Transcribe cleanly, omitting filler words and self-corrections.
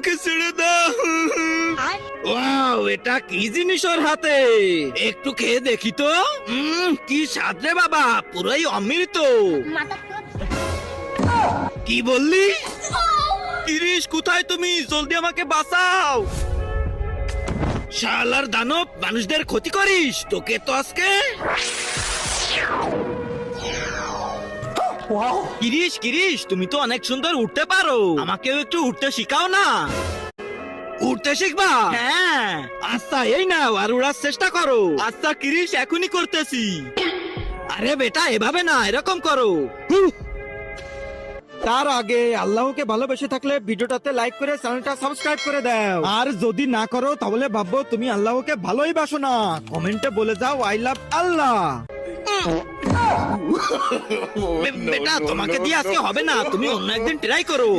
আমাকে ছেড়ে দাও। ওয়াও, এটা কি জিনিস ওর হাতে? একটু খেয়ে দেখি তো। কি স্বাদ রে বাবা, পুরোই অমৃত। কি বললি? কিরিশ, কোথায় তুমি? জলদি আমাকে বাঁচাও। শালার দানব, মানুষদের ক্ষতি করিস। তোকে তো আজকে। কিরিশ কিরিশ, তুমি তো অনেক সুন্দর উঠতে পারো, আমাকেও একটু উঠতে শিখাও না। উঠতে শিখবা? হ্যাঁ। আচ্ছা, এই নাও, আর উড়ার চেষ্টা করো। আচ্ছা কিরিশ, এখনই করতেছি। আরে বেটা, এভাবে না, এরকম করো। তার আগে আল্লাহকে ভালোবেসে থাকলে ভিডিওটাতে লাইক করে চ্যানেলটা সাবস্ক্রাইব করে দাও, আর যদি না করো তাহলে ভাববো তুমি আল্লাহকে ভালোই বাসো না। কমেন্টে বলে যাও আই লাভ আল্লাহ। বেটা, তোমাকে দিয়ে আজকে হবে না, তুমি অন্য একদিন ট্রাই করো।